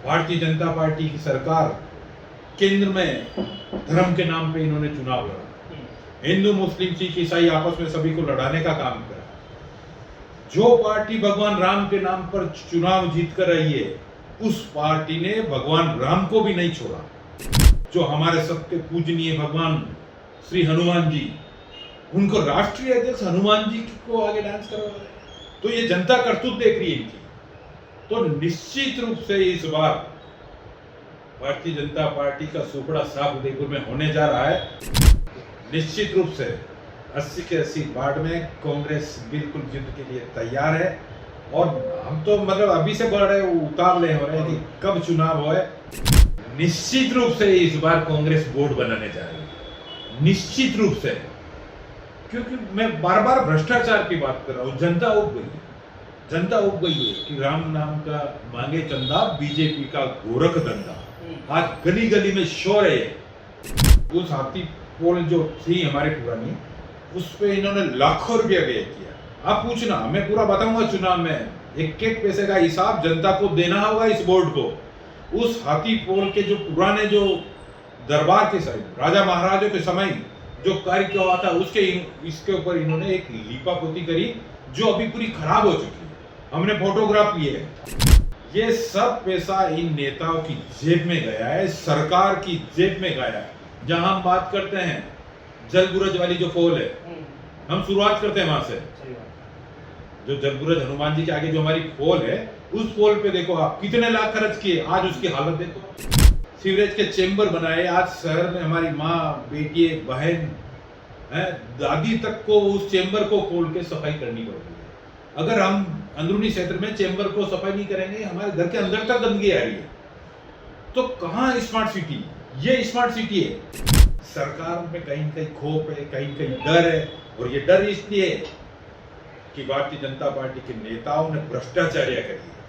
Bharatiya Janata party की सरकार केंद्र में धर्म के नाम पे इन्होंने चुनाव लड़ा, हिंदू मुस्लिम सिख ईसाई आपस में सभी को लड़ाने का काम करा। जो पार्टी भगवान राम के नाम पर चुनाव जीत कर रही है, उस पार्टी ने भगवान राम को भी नहीं छोड़ा। जो हमारे सबके पूजनीय भगवान श्री हनुमान जी, उनको राष्ट्रीय अध्यक्ष हनुमान जी को आगे डांस करवा रहे हैं। तो ये जनता करतूत देख रही है इनकी। तो निश्चित रूप से इस बार भारतीय जनता पार्टी का सुपड़ा साफ उदयपुर में होने जा रहा है। निश्चित रूप से 80 के 80 वार्ड में कांग्रेस बिल्कुल युद्ध के लिए तैयार है। और हम तो मतलब अभी से बढ़ रहे उतावले हो रहे हैं कि कब चुनाव होए। निश्चित रूप से इस बार कांग्रेस बोर्ड बनाने जा रही है, निश्चित रूप से। क्योंकि मैं बार बार भ्रष्टाचार की बात कर रहा हूँ। जनता उब गई है, जनता उब गई है कि राम नाम का मांगे चंदा, बीजेपी का गोरख धंधा। आज गली गली में शोर है। उस हाथी पोल जो थी हमारी पुरानी, उस पे इन्होंने लाखों रुपया व्यय किया। आप पूछना, मैं पूरा बताऊंगा चुनाव में। एक एक पैसे का हिसाब जनता को देना होगा इस बोर्ड को। उस हाथी पोल के जो पुराने जो दरबार के समय, राजा महाराजों के समय जो कार्य किया हुआ था, उसके इसके ऊपर इन्होंने एक लीपापोती करी जो अभी पूरी खराब हो चुकी है। हमने फोटोग्राफ लिए है। ये सब पैसा इन नेताओं की जेब में गया है, सरकार की जेब में गया है। जहां हम बात करते हैं जलबुरज वाली जो पोल है, हम शुरुआत करते हैं वहां से। जो जलबुरज हनुमान जी के आगे जो हमारी पोल है, उस पोल पे देखो आप कितने लाख खर्च किए, आज उसकी हालत देखो। सीवरेज के चेंबर बनाए, आज शहर में हमारी माँ, बेटी, बहन, दादी तक को उस चेंबर को खोल के सफाई करनी पड़ रही है। अगर हम अंदरूनी क्षेत्र में चेंबर को सफाई नहीं करेंगे, हमारे घर के अंदर तक गंदगी आ रही है। तो कहाँ स्मार्ट सिटी? ये स्मार्ट सिटी है। सरकार में कहीं कहीं खोप है, कहीं कहीं डर है। और ये डर इसलिए है कि भारतीय जनता पार्टी के नेताओं ने भ्रष्टाचार्य करी है।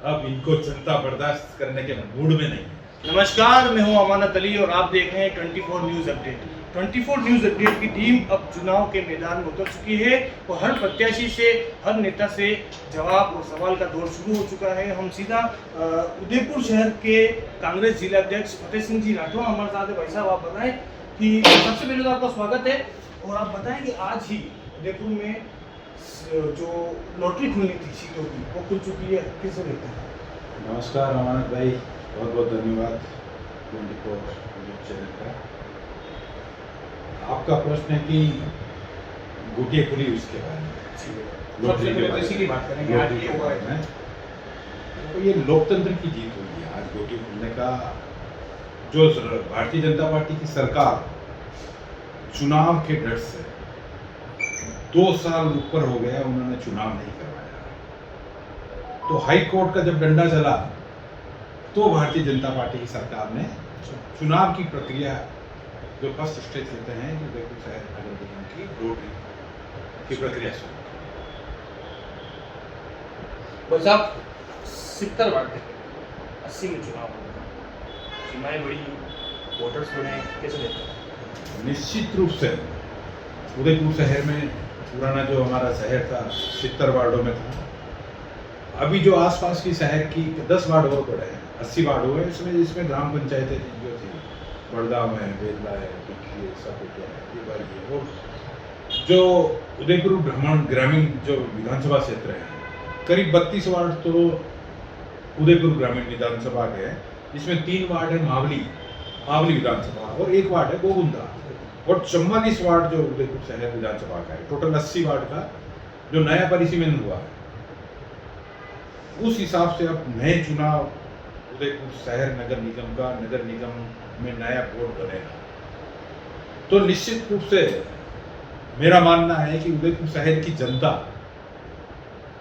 अब इनको जनता बर्दाश्त करने के मूड में नहीं है। नमस्कार, मैं हूं अमानत अली और आप देख रहे हैं 24 न्यूज़ अपडेट। 24 न्यूज़ अपडेट की टीम अब चुनाव के मैदान में उतर चुकी है और हर प्रत्याशी से, हर नेता से जवाब और सवाल का दौर शुरू हो चुका है। हम सीधा उदयपुर शहर के कांग्रेस जिला अध्यक्ष फतेह सिंह जी राठौर हमारे साथ है। भाई साहब, आप बताएं कि सबसे पहले तो आपका स्वागत है और आप बताएं कि आज ही उदयपुर में जो लॉटरी खुलनी थी सीटों की, वो खुल चुकी है, कैसे देखते हैं? नमस्कार अमानत भाई, बहुत बहुत धन्यवाद 24 न्यूज़ चैनल का। आपका प्रश्न है कि गुटिया खुली उसके बारे में, सबसे पहले इसी की बात करेंगे। आज ये हुआ है, तो ये लोकतंत्र की जीत हुई है। आज गुटिया खुलने का जो भारतीय जनता पार्टी की सरकार चुनाव के डर से 2 साल ऊपर हो गया, उन्होंने चुनाव नहीं करवाया। तो हाई कोर्ट का जब डंडा चला, तो भारतीय जनता पार्टी की सरकार ने चुनाव की प्रक्रिया जो फर्स्ट स्टेज लेते हैं, जो उदयपुर शहर नगर निगम की रोटरी की प्रक्रिया शुरू। बस आप 70 वार्ड थे, 80 में चुनाव होगा, सीमाएं बड़ी, वोटर्स बड़े, कैसे देखते हैं? निश्चित रूप से उदयपुर शहर में पुराना जो हमारा शहर था 70 वार्डों में था। अभी जो आसपास की शहर की 10 वार्ड और पड़े हैं, 80 वार्ड हुए। इसमें ग्राम पंचायतें जो थी, बड़गांव है, बेदला है, टिक्की है, सपेटिया है, दीवारी है। और जो उदयपुर ब्राह्मण ग्रामीण जो विधानसभा क्षेत्र है, करीब 32 वार्ड तो उदयपुर ग्रामीण विधानसभा के हैं, जिसमें 3 वार्ड है मावली विधानसभा और 1 वार्ड है गोगुंदा। और 44 वार्ड जो उदयपुर शहर विधानसभा का है। टोटल 80 वार्ड का जो नया परिसीमन हुआ है, उस हिसाब से अब नए चुनाव उदयपुर शहर नगर निगम का, नगर निगम में नया बोर्ड बनेगा। तो निश्चित रूप से मेरा मानना है कि उदयपुर शहर की जनता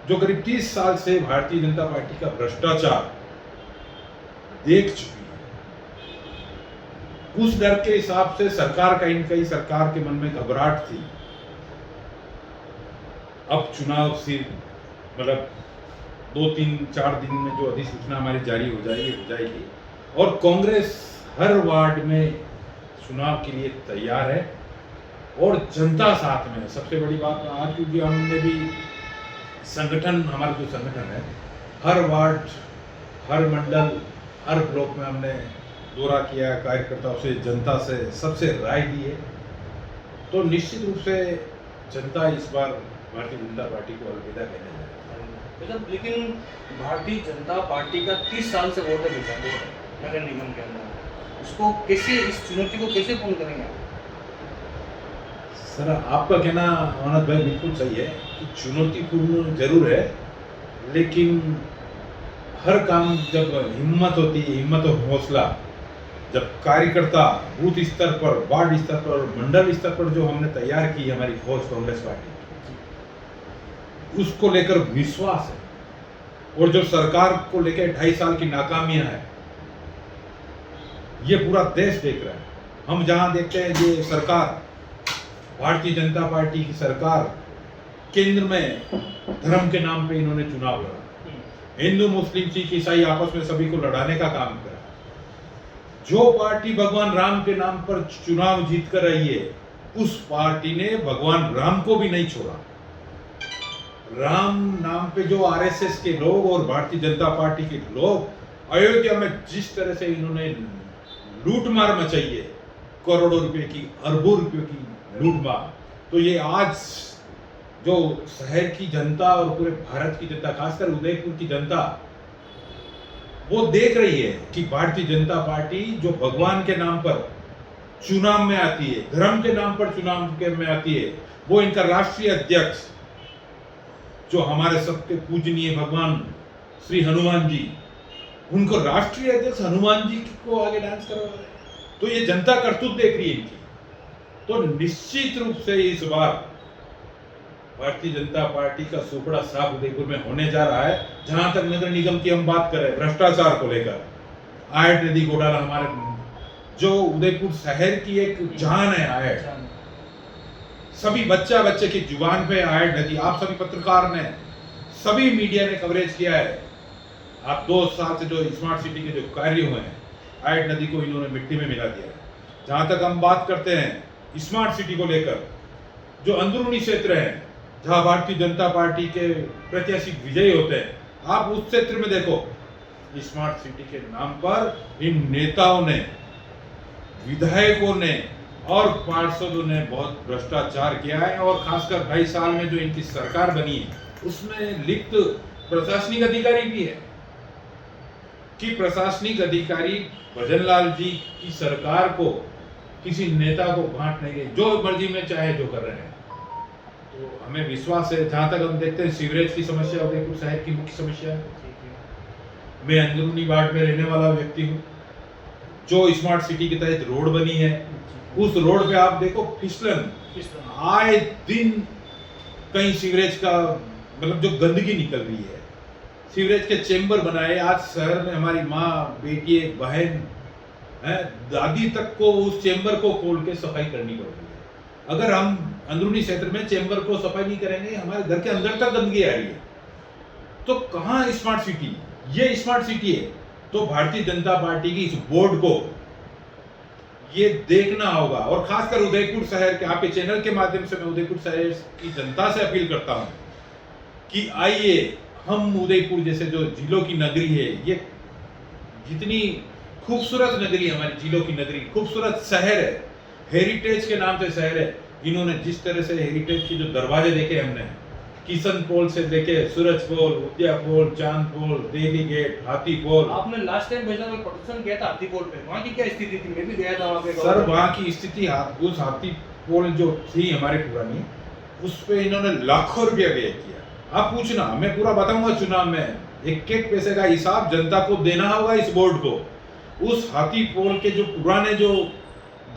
जो करीब 30 साल से भारतीय जनता पार्टी का भ्रष्टाचार देख चुकी है, उस डर के हिसाब से सरकार कहीं कहीं सरकार के मन में घबराहट थी। अब चुनाव से मतलब 2-3-4 दिन में जो अधिसूचना हमारी जारी हो जाएगी और कांग्रेस हर वार्ड में चुनाव के लिए तैयार है और जनता साथ में है। सबसे बड़ी बात आज, क्योंकि हमने भी संगठन, हमारा जो संगठन है, हर वार्ड हर मंडल, हर ब्लॉक में हमने दौरा किया, कार्यकर्ताओं से, जनता से, सबसे राय ली है। तो निश्चित रूप से जनता इस बार भारतीय जनता पार्टी को अलविदा कहने जा रही है। लेकिन भारतीय जनता पार्टी का 30 साल से वोट है नगर निगम के अंदर, उसको कैसे, इस चुनौती को कैसे पूर्ण करेंगे आप? सर, आपका कहना अमरनाथ भाई बिल्कुल सही है कि चुनौतीपूर्ण जरूर है, लेकिन हर काम जब हिम्मत होती है, हिम्मत और हौसला, जब कार्यकर्ता बूथ स्तर पर, वार्ड स्तर पर, मंडल स्तर पर जो हमने तैयार की हमारी फौज कांग्रेस पार्टी, उसको लेकर विश्वास है, और जो सरकार को लेकर 2.5 साल की नाकामियां है, ये पूरा देश देख रहा है। हम जहां देखते हैं ये सरकार, भारतीय जनता पार्टी की सरकार, केंद्र में धर्म के नाम पे इन्होंने चुनाव लड़ा, हिंदू, मुस्लिम, सिख, ईसाई आपस में सभी को लड़ाने का काम करा। जो पार्टी भगवान राम के नाम पर चुनाव जीत कर रही है, उस पार्टी ने भगवान राम को भी नहीं छोड़ा। राम नाम पे जो आरएसएस के लोग और भारतीय जनता पार्टी के लोग अयोध्या में जिस तरह से इन्होंने लूटमार मचाई है, करोड़ों रुपए की, अरबों रुपए की लूटमार, तो ये आज जो शहर की जनता और पूरे भारत की जनता, खासकर उदयपुर की जनता, वो देख रही है कि भारतीय जनता पार्टी जो भगवान के नाम पर चुनाव में आती है, धर्म के नाम पर चुनाव में आती है, वो इनका राष्ट्रीय अध्यक्ष जो हमारे सबके पूजनीय भगवान श्री हनुमान जी, उनको राष्ट्रीय अध्यक्ष हनुमान जी को आगे डांस करवा रहे हैं। तो ये जनता करतूत देख रही है इनकी। तो निश्चित रूप से इस बार भारतीय जनता पार्टी का सुपड़ा साफ उदयपुर में होने जा रहा है। जहां तक नगर निगम की हम बात करें, भ्रष्टाचार को लेकर, आयट नदी घोटाला, हमारे जो उदयपुर शहर की एक जान है आयट, सभी बच्चे की जुबान पे आयट नदी, आप सभी पत्रकार ने, सभी मीडिया ने कवरेज किया है। आप 2 साल से जो स्मार्ट सिटी के जो कार्य हुए हैं, आयट नदी को इन्होंने मिट्टी में मिला दिया है। जहां तक हम बात करते हैं स्मार्ट सिटी को लेकर, जो अंदरूनी क्षेत्र है जहां भारतीय जनता पार्टी के प्रत्याशी विजयी होते हैं, आप उस क्षेत्र में देखो, स्मार्ट सिटी के नाम पर इन नेताओं ने, विधायकों ने और पार्षदों ने बहुत भ्रष्टाचार किया है। और खासकर 2.5 साल में जो इनकी सरकार बनी है, उसमें लिप्त प्रशासनिक अधिकारी भी है कि प्रशासनिक अधिकारी भजनलाल जी की सरकार को, किसी नेता को बांट नहीं गए, जो मर्जी में चाहे जो कर रहे हैं। तो हमें विश्वास है, जहां तक हम देखते हैं सीवरेज की समस्या उदयपुर शहर की मुख्य समस्या है। मैं अंदरूनी वार्ड में रहने वाला व्यक्ति हूँ। जो स्मार्ट सिटी के तहत रोड बनी है, उस रोड पे आप देखो फिसलन, आए दिन कहीं सीवरेज का, मतलब जो गंदगी निकल रही है, सीवरेज के चेंबर बनाए। आज शहर में हमारी माँ, बेटी, बहन, दादी तक को उस चेंबर को खोल के सफाई करनी पड़ रही है। अगर हम अंदरूनी क्षेत्र में चेंबर को सफाई नहीं करेंगे, हमारे घर के अंदर तक गंदगी आ रही है, तो कहाँ स्मार्ट सिटी? ये स्मार्ट सिटी है। तो भारतीय जनता पार्टी की इस बोर्ड को ये देखना होगा, और खासकर उदयपुर शहर के, आपके चैनल के माध्यम से मैं उदयपुर शहर की जनता से अपील करता हूं कि आइए, हम उदयपुर जैसे जो जिलों की नगरी है, ये जितनी खूबसूरत नगरी है, हमारी जिलों की नगरी, खूबसूरत शहर है, हेरिटेज के नाम से शहर है। इन्होंने जिस तरह से हेरिटेज के जो दरवाजे देखे हमने, किशन पोल से लेके सूरज पोल, उद्या पोल, चांद पोल, दिल्ली गेट, हाथी पोल। आपने लास्ट टाइम भेजा में प्रदर्शन किया था हाथी पोल पे, वहाँ की क्या स्थिति थी? मैं भी गया था वहाँ पे। सर, वहाँ की स्थिति, उस हाथी पोल जो थी हमारी पुरानी, उस पे इन्होंने लाखों रुपया व्यय किया। आप पूछना, मैं पूरा बताऊंगा चुनाव में, एक पैसे का हिसाब जनता को देना होगा इस बोर्ड को। उस हाथी पोल के जो पुराने जो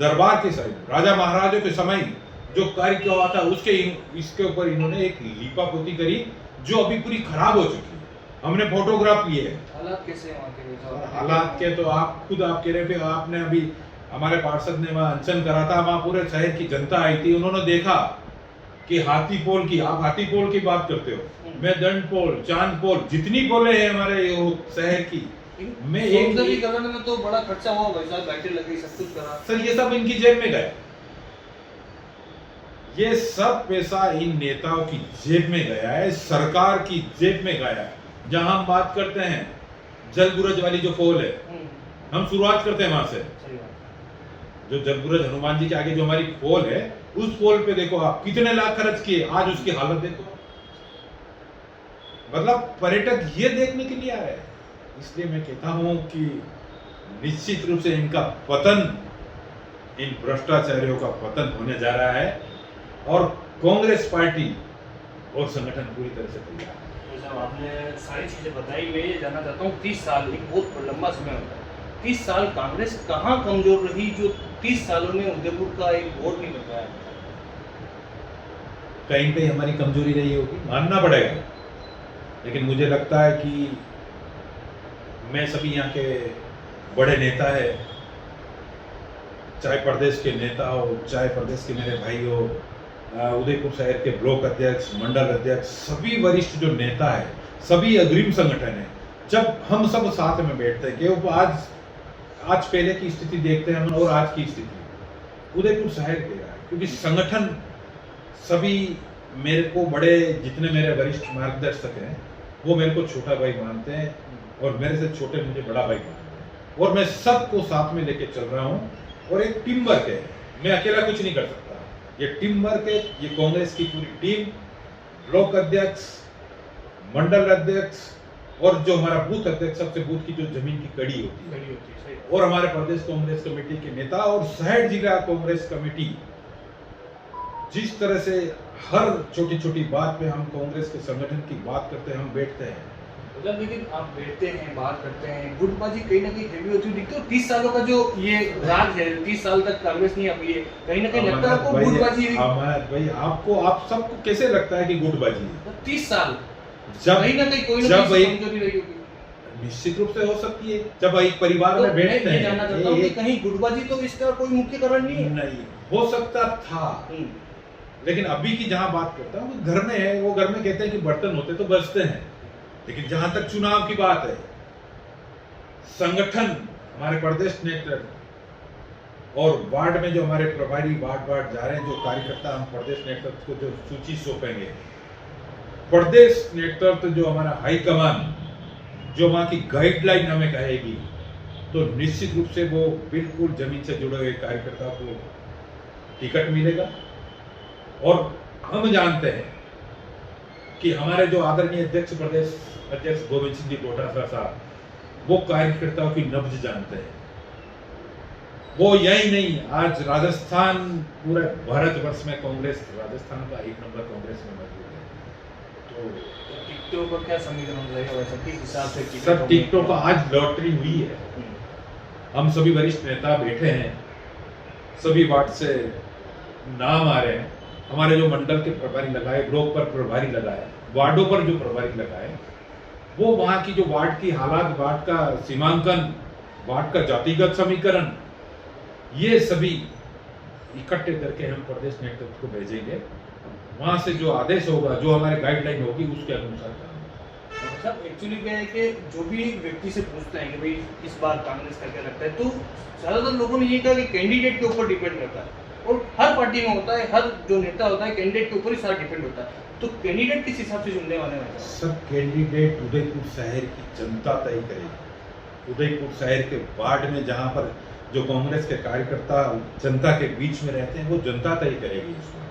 दरबार के समय, राजा महाराजों के समय जो कार्य किया हुआ था, उसके इसके ऊपर इन्होंने एक लीपापोती करी जो अभी पूरी खराब हो चुकी है। हमने फोटोग्राफ लिए हैं। हालात कैसे हैं वहाँ के? हालात के तो आप खुद आप कह रहे थे, आपने अभी हमारे पार्षद ने वहाँ अनशन करा था, वहाँ पूरे शहर की जनता आई थी, उन्होंने देखा कि हाथी पोल की, आप हाथी पोल की बात करते हो, मैं दंड पोल, चांद पोल, जितनी पोले हैं हमारे शहर की, मैं एक सौंदर्यीकरण में तो बड़ा खर्चा हुआ भाई साहब, बैटरी लगी, सब कुछ करा। सर, ये सब इनकी जेब में गया, ये सब पैसा इन नेताओं की जेब में गया है, सरकार की जेब में गया है। जहां हम बात करते हैं जलबुरज वाली जो पोल है, हम शुरुआत करते हैं वहां से। सही बात। जो जलबुरज हनुमान जी के आगे जो हमारी पोल है, उस पोल पे देखो आप कितने लाख खर्च किए, आज उसकी हालत देखो। मतलब पर्यटक ये देखने के लिए आ रहे हैं। इसलिए मैं कहता हूं कि निश्चित रूप से इनका पतन, इन भ्रष्टाचारियों का पतन होने जा रहा है और कांग्रेस पार्टी और संगठन पूरी तरह से तैयार है। तो साहब आपने सारी चीजें बताई, मैं ये जानना चाहता हूँ 30 साल एक बहुत लंबा समय होता है, 30 साल कांग्रेस कहाँ कमजोर रही जो 30 सालों में उदयपुर का एक वोट नहीं बन पाया? कहीं पे हमारी कमजोरी रही होगी, मानना पड़ेगा। लेकिन मुझे लगता है कि मैं सभी यहाँ के बड़े नेता है, चाहे प्रदेश के नेता हो, चाहे प्रदेश के मेरे भाई हो, उदयपुर शहर के ब्लॉक अध्यक्ष, मंडल अध्यक्ष, सभी वरिष्ठ जो नेता है, सभी अग्रिम संगठन है, जब हम सब साथ में बैठते हैं कि आज पहले की स्थिति देखते हैं हम और आज की स्थिति उदयपुर शहर के रहा है, क्योंकि संगठन सभी मेरे को बड़े, जितने मेरे वरिष्ठ मार्गदर्शक हैं वो मेरे को छोटा भाई मानते हैं और मेरे से छोटे मुझे बड़ा भाई मानते हैं और मैं सबको साथ में लेके चल रहा हूँ और एक टीम वर्क है, मैं अकेला कुछ नहीं कर सकता। ये टीम वर्क है, ये कांग्रेस की पूरी टीम, ब्लॉक अध्यक्ष, मंडल अध्यक्ष और जो हमारा बूथ अध्यक्ष, सबसे बूथ की जो जमीन की कड़ी होती है, और हमारे प्रदेश कांग्रेस कमेटी के नेता और शहर जिला कांग्रेस कमेटी, जिस तरह से हर छोटी छोटी बात पे हम कांग्रेस के संगठन की बात करते हैं, हम बैठते हैं। मतलब लेकिन आप बैठते हैं, बात करते हैं, गुटबाजी कहीं ना कहीं हेवी होती हुई दिखती है। 30 सालों का जो ये राज है, 30 साल तक कांग्रेस नहीं आई है, कहीं ना कहीं लगता है आपको गुटबाजी? अमर भाई, आपको, आप सबको कैसे लगता है कि गुटबाजी है? 30 साल जब कहीं ना कहीं कोई ना कोई कमजोरी रही होगी। निश्चित रूप से हो सकती है। जब एक परिवार में बैठते हैं, जानना चाहता हूं कि कहीं गुटबाजी तो इसका कोई मुख्य कारण नहीं है? नहीं हो सकता था, लेकिन अभी की जहां बात करता हूँ, घर में है, वो घर में कहते हैं कि बर्तन होते तो बजते हैं। लेकिन जहां तक चुनाव की बात है, संगठन, हमारे प्रदेश नेतृत्व और वार्ड में जो हमारे प्रभारी वार्ड जा रहे हैं, जो कार्यकर्ता हम प्रदेश नेतृत्व को जो सूची सौंपेंगे, प्रदेश नेतृत्व जो हमारा हाईकमान, जो वहां की गाइडलाइन हमें कहेगी, तो निश्चित रूप से वो बिल्कुल जमीन से जुड़े हुए कार्यकर्ता को टिकट मिलेगा। और हम जानते हैं कि हमारे जो आदरणीय अध्यक्ष, प्रदेश अध्यक्ष गोविंद सिंह जी डोटासरा साहब, वो कार्यकर्ताओं की नब्ज जानते हैं। वो यही नहीं, आज राजस्थान, पूरे भारतवर्ष में कांग्रेस, राजस्थान का 1 नंबर कांग्रेस में मौजूद है। तो टिकटों का क्या समीकरण रहेगा वैसे, किस हिसाब से? सब टिकटों का आज लॉटरी हुई है। हम सभी वरिष्ठ नेता बैठे हैं, सभी वार्ड से नाम आ रहे हैं, हमारे जो मंडल के प्रभारी लगाए, ब्लॉक पर प्रभारी लगाए, वार्डों पर जो प्रभारी लगाए, वो वहां की जो वार्ड की हालात, वार्ड का सीमांकन, वार्ड का जातिगत समीकरण, ये सभी इकट्ठे करके हम प्रदेश नेतृत्व को भेजेंगे। वहां से जो आदेश होगा, जो हमारे गाइडलाइन होगी, उसके अनुसार काम। सर एक्चुअली क्या है कि जो भी व्यक्ति से पूछते हैं कि भाई इस बार कांग्रेस का क्या लगता है, तो ज्यादातर लोगों ने ये कहा कि कैंडिडेट के ऊपर डिपेंड करता है, और हर पार्टी में होता है, हर जो नेता होता है कैंडिडेट के ऊपर ही सारा डिपेंड होता है। तो कैंडिडेट किस हिसाब से चुनने वाले हैं? सब कैंडिडेट उदयपुर शहर की जनता तय करेगी। उदयपुर शहर के वार्ड में जहां पर जो कांग्रेस के कार्यकर्ता जनता के बीच में रहते हैं, वो जनता तय करेगी। इसमें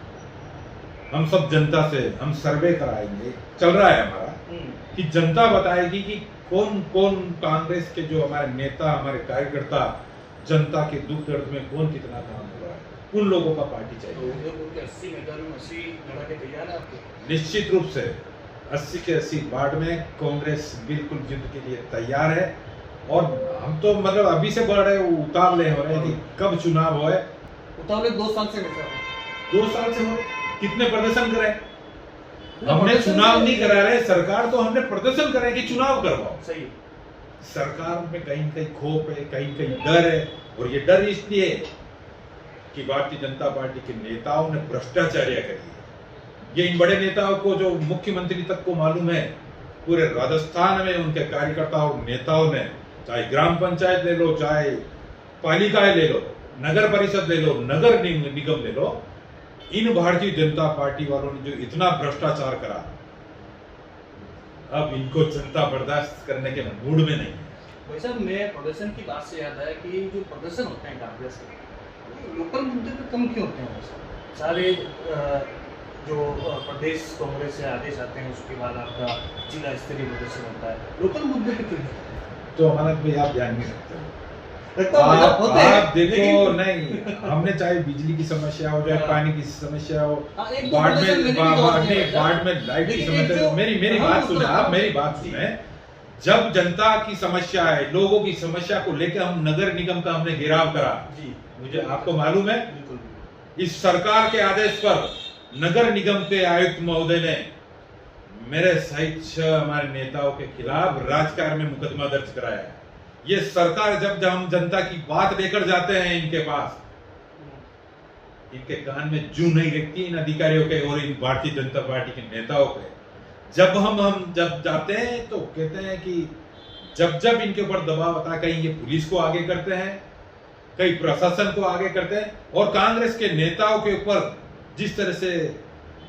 हम सब जनता से हम सर्वे कराएंगे, चल रहा है हमारा, कि जनता बताएगी कि कौन कौन कांग्रेस के जो हमारे नेता, हमारे कार्यकर्ता, जनता के दुख दर्द में कौन कितना काम हो रहा है, उन लोगों का पार्टी चाहिए। उदयपुर के 80 मैदानों में 80 लड़ा के तैयार है आपके? निश्चित रूप से 80 के 80 वार्ड में कांग्रेस बिल्कुल जिद के लिए तैयार है। और हम तो मतलब अभी से बड़े उतावले हो रहे हैं कि कब चुनाव होए। उतावले 2 साल से नहीं, 2 साल से हो, कितने प्रदर्शन करे? हमने चुनाव नहीं करा रहे, सरकार तो हमने प्रदर्शन करे कि चुनाव करवाओ। सही। सरकार में कहीं कहीं खोप है, कहीं कहीं डर है, और ये डर इसलिए कि भारतीय जनता पार्टी के नेताओं ने भ्रष्टाचार्य करी है। ये इन बड़े नेताओं को, जो मुख्यमंत्री तक को मालूम है, पूरे राजस्थान में उनके कार्यकर्ताओं और नेताओं ने, चाहे ग्राम पंचायत ले लो, चाहे पालिकाएं ले लो, नगर परिषद ले लो, नगर निगम ले लो, इन भारतीय जनता पार्टी वालों ने जो इतना भ्रष्टाचार करा, अब इनको जनता बर्दाश्त करने के मूड में नहीं है। भाई साहब, मैं प्रदर्शन की बात से याद आया कि जो प्रदर्शन होते हैं कांग्रेस के, लोकल मुद्दे पे कम क्यों होते हैं वैसे? सारे जो प्रदेश कांग्रेस से आदेश आते हैं, उसके बाद आपका जिला स्तरीय प्रदर्शन होता है, लोकल मुद्दे पे क्यों नहीं होते? तो हमारा भाई आप ध्यान नहीं रखते हो। होते हैं, आप देखो लेकिन- नहीं, हमने चाहे बिजली की समस्या हो, चाहे हाँ। पानी की समस्या हो, हाँ, एक दो बाढ़ प्रदर्शन में मैंने भी कवर किया है। बाढ़ में लाइट की लेकिन एक समस्या, जो- मेरी हाँ, बात उसको सुने, आप बताओ। मेरी बात जी। सुने। जब जनता की समस्या है, लोगों की समस्या को लेकर हम नगर निगम का हमने घेराव करा, जी, मुझे आपको मालूम है, बिल्कुल। इस सरकार के आदेश पर नगर निगम के आयुक्त महोदय ने मेरे सहित 6 हमारे नेताओं के खिलाफ राजकारण में मुकदमा दर्ज कराया है। ये सरकार जब हम जनता की बात लेकर जाते हैं इनके पास, इनके कान में जू नहीं लगती इन अधिकारियों के और इन भारतीय जनता पार्टी के नेताओं के। जब जाते हैं तो कहते हैं कि जब इनके ऊपर दबाव आता है, कहीं ये पुलिस को आगे करते हैं, कहीं प्रशासन को आगे करते हैं, और कांग्रेस के नेताओं के ऊपर जिस तरह से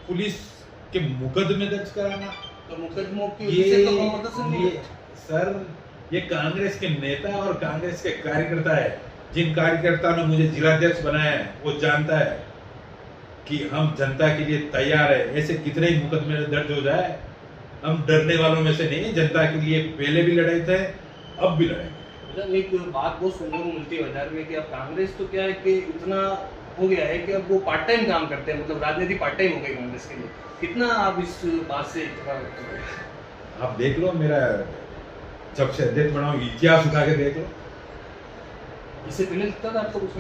पुलिस के मुकदमे दर्ज कराना, तो मुकदमों की ये वजह से तो हम प्रदर्शन नहीं ये सर, ये कांग्रेस के नेता और कांग्रेस के कार्यकर्ता है। जिन कार्यकर्ताओं ने मुझे जिलाध्यक्ष बनाया है वो जानता है कि हम जनता के लिए तैयार है। ऐसे कितने ही मुकदमे दर्ज हो जाए, हम डरने वालों में से नहीं। जनता के लिए पहले भी लड़े थे, अब भी लड़ेंगे। मतलब एक बात बहुत सुनने को मिलती है बाजार में कि अब कांग्रेस तो क्या है कि इतना हो गया है कि अब वो पार्ट टाइम काम करते हैं, मतलब राजनीति पार्ट टाइम हो गई कांग्रेस के लिए। कितना आप इस बात से आप देख लो, मेरा जब से अध्यक्ष बना हूं, इतिहास उठा के देख लो। इससे पहले लगता था आपको कुछ?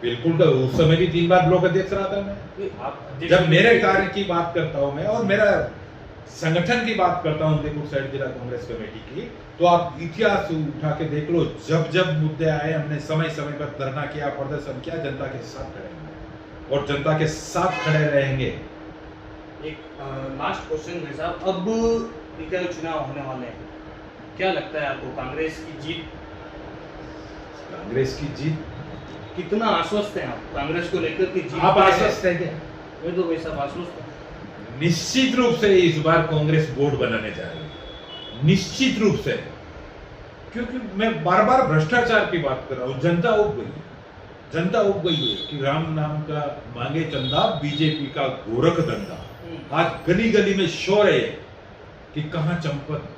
बिल्कुल, तो उस समय भी 3 बार ब्लॉक अध्यक्ष रहा था मैं। आप जब मेरे कार्य की बात करता हूं मैं और मेरा संगठन की बात करता हूं उदयपुर साइड जिला कांग्रेस कमेटी की, तो आप इतिहास उठा के देख लो। जब मुद्दे आए, हमने समय पर धरना किया, प्रदर्शन किया, जनता के साथ खड़े हैं और जनता के साथ खड़े रहेंगे। एक लास्ट क्वेश्चन है साहब, अब निकाय चुनाव होने वाले हैं, क्या लगता है आपको कांग्रेस की जीत? कांग्रेस की जीत, कितना आश्वस्त हैं आप कांग्रेस को लेकर कि जीत? आप आश्वस्त है क्या? मैं तो वैसा आश्वस्त हूं। निश्चित रूप से इस बार कांग्रेस बोर्ड बनाने जा रही है, निश्चित रूप से। क्योंकि मैं बार भ्रष्टाचार की बात कर रहा हूं। जनता उब गई है कि राम नाम का मांगे चंदा, बीजेपी का गोरख धंधा। आज गली गली में शोर है कि कहां चंपत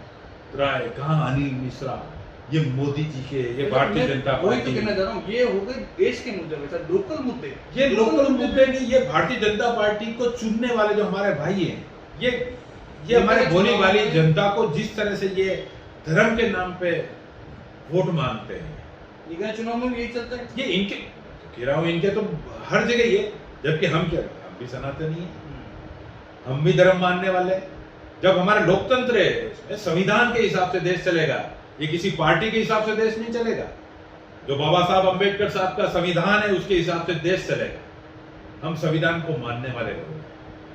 राय, कहां अनिल मिश्रा, ये मोदी जी के, ये भारतीय जनता वही तो पार्टी। कहना चाह रहा हूं, ये हो गए देश के मुद्दे, वैसा लोकल मुद्दे। ये लोकल मुद्दे नहीं, ये भारतीय जनता पार्टी को चुनने वाले जो हमारे भाई हैं, ये हमारे भोली वाली जनता को जिस तरह से ये धर्म के नाम पे वोट मांगते हैं, निकाय चुनाव में भी यही चलता है। ये इनके कह रहा हूं, इनके तो हर जगह ये। जबकि हम क्या, हम भी सनातनी हैं, हम भी धर्म मानने वाले हैं। जब हमारा लोकतंत्र है, इसमें संविधान के हिसाब से देश चलेगा, ये किसी पार्टी के हिसाब से देश नहीं चलेगा। जो बाबा साहब अंबेडकर साहब का संविधान है, उसके हिसाब से देश चलेगा। हम संविधान को मानने वाले लोग हैं।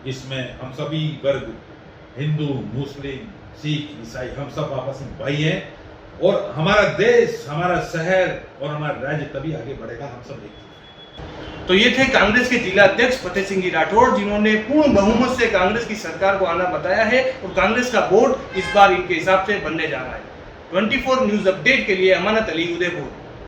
इसमें हम सभी वर्ग, हिंदू, मुस्लिम, सिख, ईसाई, हम सब आपस में भाई हैं। और हमारा देश, हमारा शहर और हमारा राज्य तभी आगे बढ़ेगा, हम सब एक। तो ये थे कांग्रेस के जिला अध्यक्ष फतेह सिंह जी राठौड़, जिन्होंने पूर्ण बहुमत से कांग्रेस की सरकार को आना बताया है और कांग्रेस का बोर्ड इस बार इनके हिसाब से बनने जा रहा है। 24 न्यूज अपडेट के लिए अमानत अली, उदयपुर।